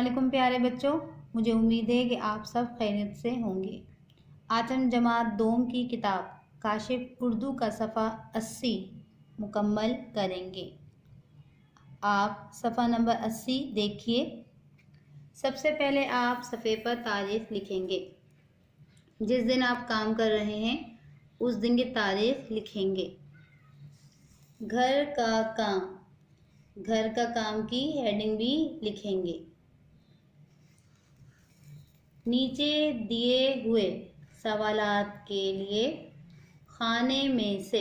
अस्सलामुअलैकुम प्यारे बच्चों, मुझे उम्मीद है कि आप सब खैरियत से होंगे। आज हम जमात दोम की किताब काशिफ उर्दू का सफ़ा 80 मुकम्मल करेंगे। आप सफ़ा नंबर 80 देखिए। सबसे पहले आप सफ़े पर तारीख़ लिखेंगे। जिस दिन आप काम कर रहे हैं उस दिन की तारीख़ लिखेंगे। घर का काम की हेडिंग भी लिखेंगे। नीचे दिए हुए सवालात के लिए खाने में से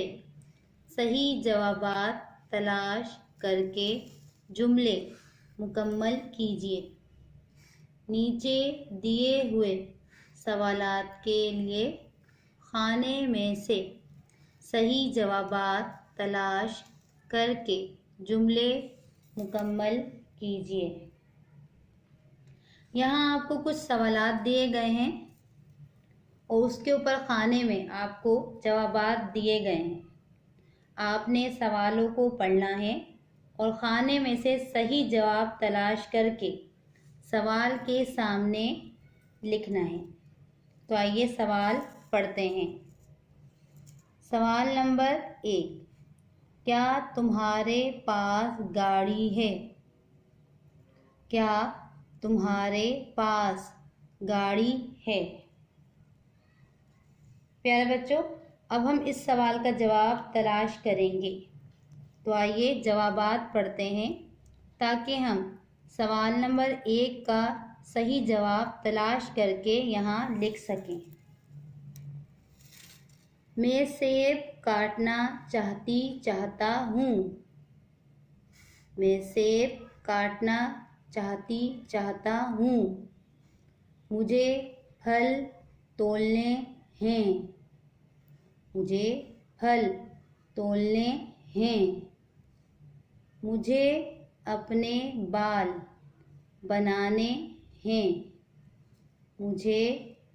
सही जवाबात तलाश करके जुमले मुकम्मल कीजिए। नीचे दिए हुए सवालात के लिए खाने में से सही जवाबात तलाश करके जुमले मुकम्मल कीजिए। यहाँ आपको कुछ सवालात दिए गए हैं और उसके ऊपर खाने में आपको जवाबात दिए गए हैं। आपने सवालों को पढ़ना है और खाने में से सही जवाब तलाश करके सवाल के सामने लिखना है। तो आइए सवाल पढ़ते हैं। सवाल नंबर 1, क्या तुम्हारे पास गाड़ी है? क्या तुम्हारे पास गाड़ी है? प्यारे बच्चों, अब हम इस सवाल का जवाब तलाश करेंगे। तो आइए जवाबात पढ़ते हैं ताकि हम सवाल नंबर 1 का सही जवाब तलाश करके यहाँ लिख सकें। मैं सेब काटना चाहता हूँ। मैं सेब काटना चाहता हूँ। मुझे फल तोलने हैं। मुझे फल तोलने हैं। मुझे अपने बाल बनाने हैं। मुझे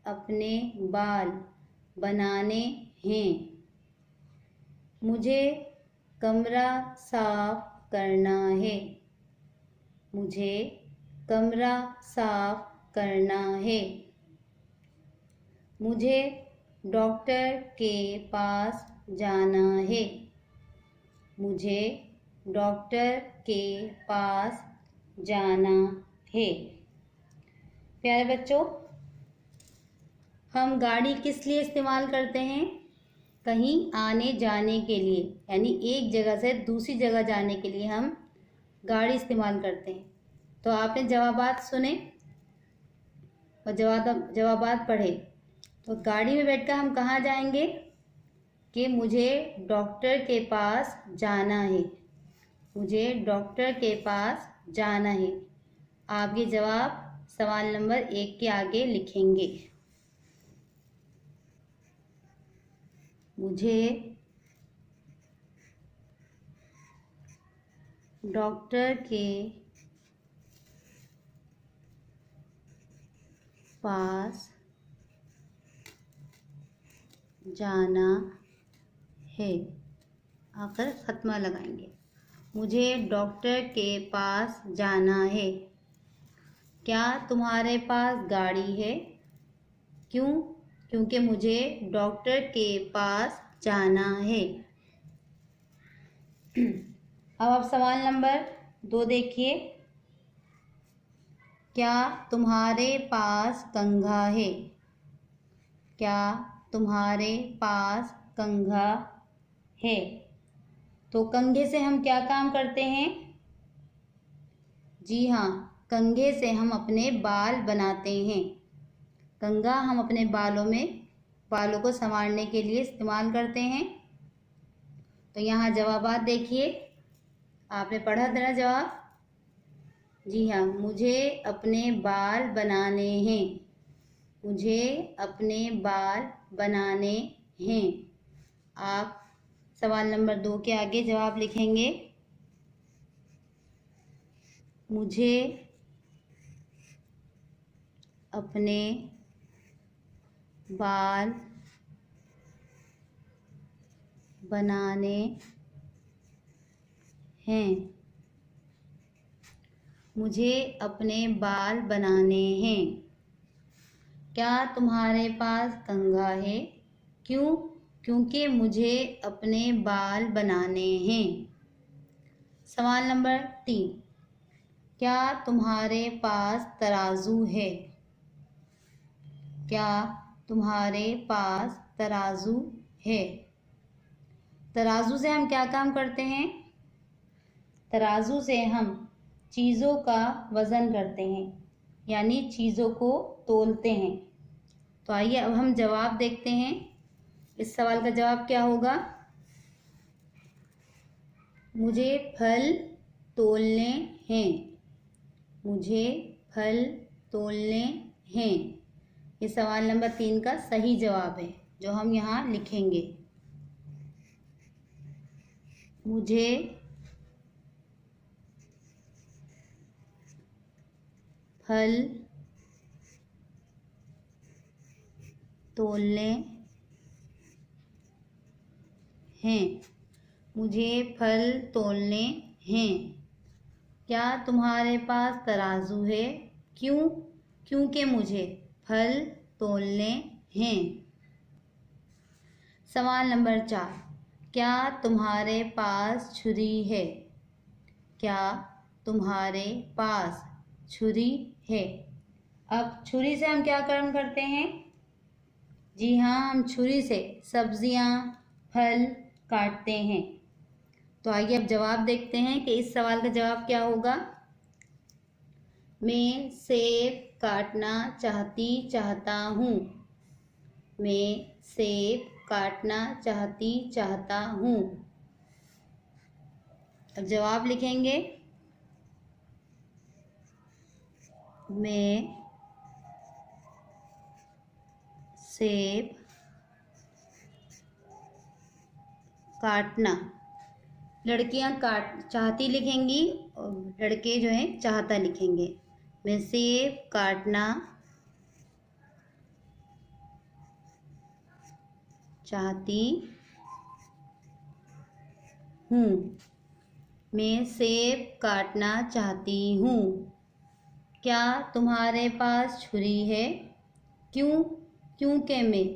अपने बाल बनाने हैं। मुझे कमरा साफ करना है। मुझे कमरा साफ करना है। मुझे डॉक्टर के पास जाना है। मुझे डॉक्टर के पास जाना है। प्यारे बच्चों, हम गाड़ी किस लिए इस्तेमाल करते हैं? कहीं आने जाने के लिए, यानी एक जगह से दूसरी जगह जाने के लिए हम गाड़ी इस्तेमाल करते हैं। तो आपने जवाबात सुने और जवाबात पढ़े। तो गाड़ी में बैठकर हम कहाँ जाएंगे? कि मुझे डॉक्टर के पास जाना है। मुझे डॉक्टर के पास जाना है। आप ये जवाब सवाल नंबर 1 के आगे लिखेंगे। मुझे डॉक्टर के पास जाना है। आकर ख़त्मा लगाएंगे। मुझे डॉक्टर के पास जाना है। क्या तुम्हारे पास गाड़ी है? क्यों? क्योंकि मुझे डॉक्टर के पास जाना है। अब आप सवाल नंबर 2 देखिए। क्या तुम्हारे पास कंघा है? क्या तुम्हारे पास कंघा है? तो कंघे से हम क्या काम करते हैं? जी हाँ, कंघे से हम अपने बाल बनाते हैं। कंघा हम अपने बालों को संवारने के लिए इस्तेमाल करते हैं। तो यहाँ जवाबात देखिए। आपने पढ़ा था ना जवाब? जी हाँ, मुझे अपने बाल बनाने हैं। मुझे अपने बाल बनाने हैं। आप सवाल नंबर 2 के आगे जवाब लिखेंगे। मुझे अपने बाल बनाने हैं। मुझे अपने बाल बनाने हैं। क्या तुम्हारे पास कंघा है? क्यों? क्योंकि मुझे अपने बाल बनाने हैं। सवाल नंबर 3, क्या तुम्हारे पास तराजू है? क्या तुम्हारे पास तराजू है? तराजू से हम क्या काम करते हैं? तराजू से हम चीज़ों का वज़न करते हैं, यानी चीज़ों को तोलते हैं। तो आइए अब हम जवाब देखते हैं। इस सवाल का जवाब क्या होगा? मुझे फल तोलने हैं। मुझे फल तोलने हैं। ये सवाल नंबर 3 का सही जवाब है, जो हम यहाँ लिखेंगे। मुझे फल तोलने हैं। मुझे फल तोलने हैं। क्या तुम्हारे पास तराजू है? क्यों? क्योंकि मुझे फल तोलने हैं। सवाल नंबर 4, क्या तुम्हारे पास छुरी है? क्या तुम्हारे पास छुरी है? अब छुरी से हम क्या काम करते हैं? जी हाँ, हम छुरी से सब्जियां, फल काटते हैं। तो आइए अब जवाब देखते हैं कि इस सवाल का जवाब क्या होगा। मैं सेब काटना चाहता हूँ। मैं सेब काटना चाहता हूँ। अब जवाब लिखेंगे। मैं सेब काटना, लड़कियां चाहती लिखेंगी और लड़के जो हैं चाहता लिखेंगे। मैं सेब काटना चाहती हूँ। मैं सेब काटना चाहती हूँ। क्या तुम्हारे पास छुरी है? क्यों? क्योंकि मैं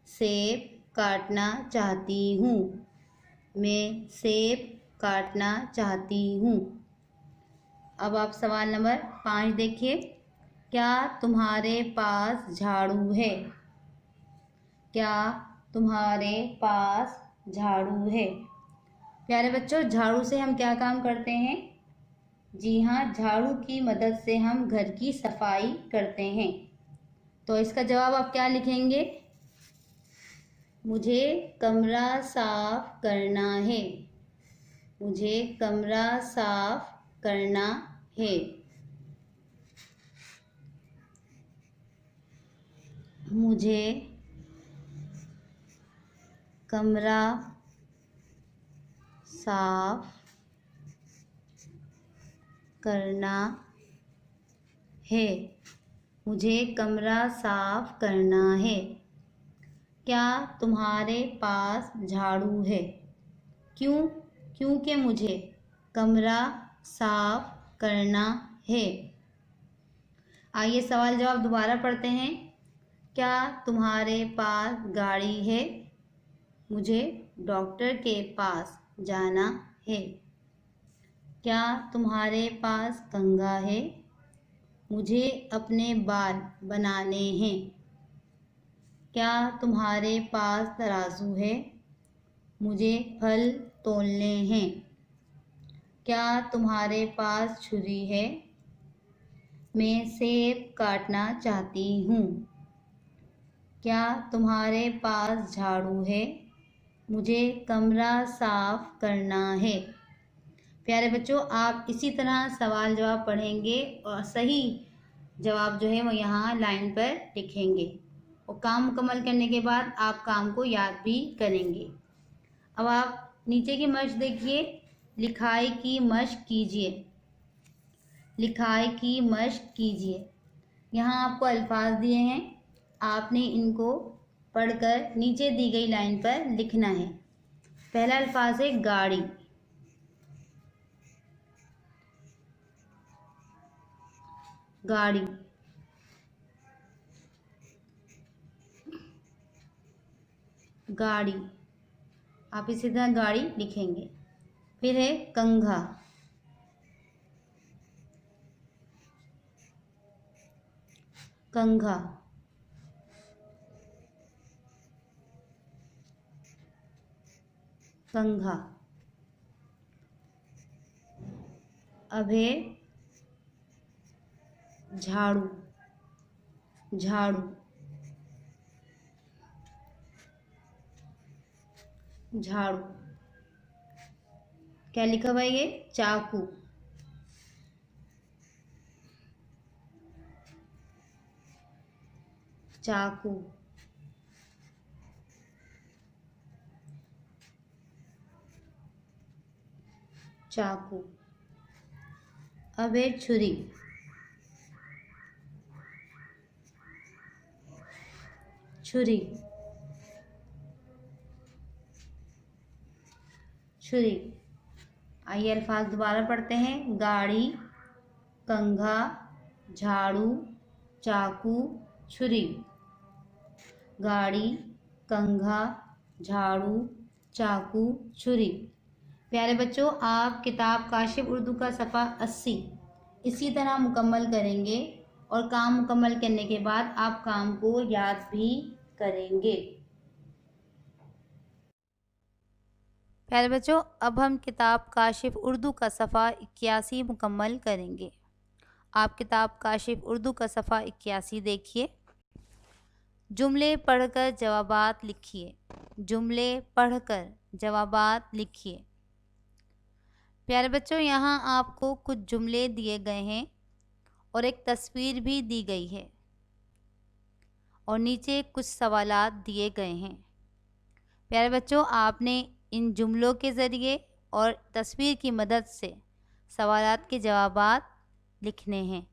सेब काटना चाहती हूँ। मैं सेब काटना चाहती हूँ। अब आप सवाल नंबर 5 देखिए। क्या तुम्हारे पास झाड़ू है? क्या तुम्हारे पास झाड़ू है? प्यारे बच्चों, झाड़ू से हम क्या काम करते हैं? जी हाँ, झाड़ू की मदद से हम घर की सफाई करते हैं। तो इसका जवाब आप क्या लिखेंगे? मुझे कमरा साफ करना है। मुझे कमरा साफ करना है। मुझे कमरा साफ करना है। मुझे कमरा साफ करना है। क्या तुम्हारे पास झाड़ू है? क्यों? क्योंकि मुझे कमरा साफ करना है। आइए सवाल जवाब दोबारा पढ़ते हैं। क्या तुम्हारे पास गाड़ी है? मुझे डॉक्टर के पास जाना है। क्या तुम्हारे पास कंघा है? मुझे अपने बाल बनाने हैं। क्या तुम्हारे पास तराजू है? मुझे फल तोलने हैं। क्या तुम्हारे पास छुरी है? मैं सेब काटना चाहती हूँ। क्या तुम्हारे पास झाड़ू है? मुझे कमरा साफ करना है। प्यारे बच्चों, आप इसी तरह सवाल जवाब पढ़ेंगे और सही जवाब जो है वो यहाँ लाइन पर लिखेंगे और काम मुकम्मल करने के बाद आप काम को याद भी करेंगे। अब आप नीचे की मश्क देखिए। लिखाई की मश्क कीजिए। लिखाई की मश्क कीजिए। यहाँ आपको अल्फाज दिए हैं, आपने इनको पढ़कर नीचे दी गई लाइन पर लिखना है। पहला अल्फाज है गाड़ी। गाड़ी, गाड़ी, आप इसी तरह गाड़ी लिखेंगे। फिर है कंघा, कंघा, कंघा। अब है झाड़ू, झाड़ू, झाड़ू। क्या लिखा हुआ है ये? चाकू, चाकू, चाकू। अब है छुरी, छुरी, छुरी। आइए अल्फाज दोबारा पढ़ते हैं। गाड़ी, कंघा, झाड़ू, चाकू, छुरी। गाड़ी, कंघा, झाड़ू, चाकू, छुरी। प्यारे बच्चों, आप किताब काशिफ उर्दू का सफ़ा 80 इसी तरह मुकम्मल करेंगे और काम मुकम्मल करने के बाद आप काम को याद भी करेंगे। प्यारे बच्चों, अब हम किताब काशिफ उर्दू का सफ़ा 81 मुकम्मल करेंगे। आप किताब काशिफ उर्दू का सफ़ा 81 देखिए। जुमले पढ़कर जवाबात लिखिए, जुमले पढ़कर जवाबात लिखिए। प्यारे बच्चों, यहाँ आपको कुछ जुमले दिए गए हैं और एक तस्वीर भी दी गई है और नीचे कुछ सवालात दिए गए हैं। प्यारे बच्चों, आपने इन जुमलों के ज़रिए और तस्वीर की मदद से सवालात के जवाबात लिखने हैं।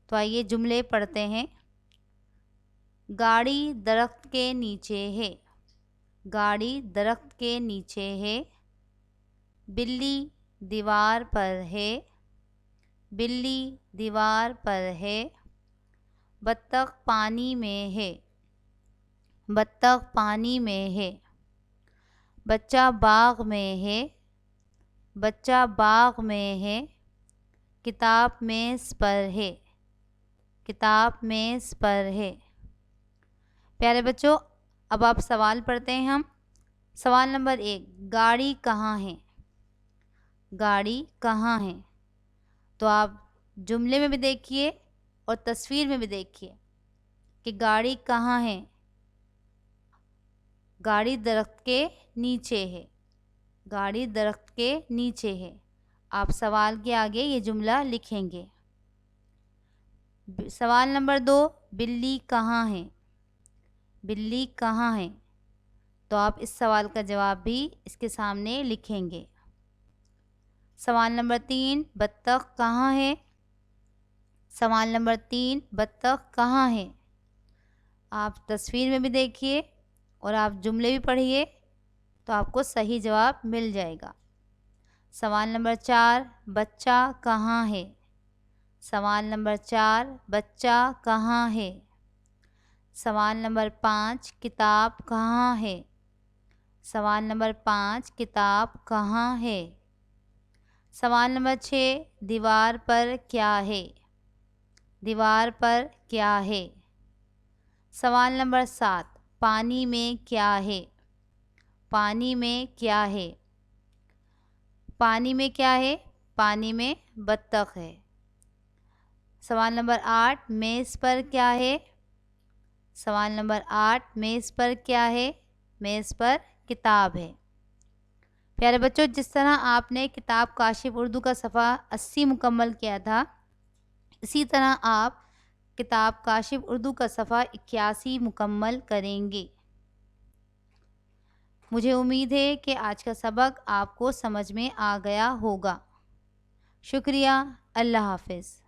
तो आइए जुमले पढ़ते हैं। गाड़ी दरख्त के नीचे है, गाड़ी दरख्त के नीचे है। बिल्ली दीवार पर है, बिल्ली दीवार पर है। बत्तख पानी में है, बत्तख पानी में है। बच्चा बाग में है, बच्चा बाग में है। किताब मेज़ पर है, किताब मेज़ पर है। प्यारे बच्चों, अब आप सवाल पढ़ते हैं हम। सवाल नंबर 1, गाड़ी कहाँ है, गाड़ी कहाँ है। तो आप जुमले में भी देखिए और तस्वीर में भी देखिए कि गाड़ी कहाँ है। गाड़ी दरख्त के नीचे है, गाड़ी दरख्त के नीचे है। आप सवाल के आगे ये जुमला लिखेंगे। सवाल नंबर 2, बिल्ली कहाँ है, बिल्ली कहाँ है। तो आप इस सवाल का जवाब भी इसके सामने लिखेंगे। सवाल नंबर 3, बत्तख कहाँ है, सवाल नंबर 3, बत्तख कहाँ है। आप तस्वीर में भी देखिए और आप जुमले भी पढ़िए तो आपको सही जवाब मिल जाएगा। सवाल नंबर 4, बच्चा कहाँ है, सवाल नंबर 4, बच्चा कहाँ है। सवाल नंबर 5, किताब कहाँ है, सवाल नंबर 5, किताब कहाँ है। सवाल नंबर 6, दीवार पर क्या है, दीवार पर क्या है। सवाल नंबर 7, पानी में क्या है, पानी में क्या है। पानी में क्या है, पानी में बत्तख है। सवाल नंबर 8, मेज़ पर क्या है, सवाल नंबर 8, मेज़ पर क्या है, मेज़ पर किताब है। प्यारे बच्चों, जिस तरह आपने किताब काशिफ उर्दू का सफ़ा 80 मुकम्मल किया था, इसी तरह आप किताब काशिफ उर्दू का सफ़ा 81 मुकम्मल करेंगे। मुझे उम्मीद है कि आज का सबक आपको समझ में आ गया होगा। शुक्रिया। अल्लाह हाफ़िज़।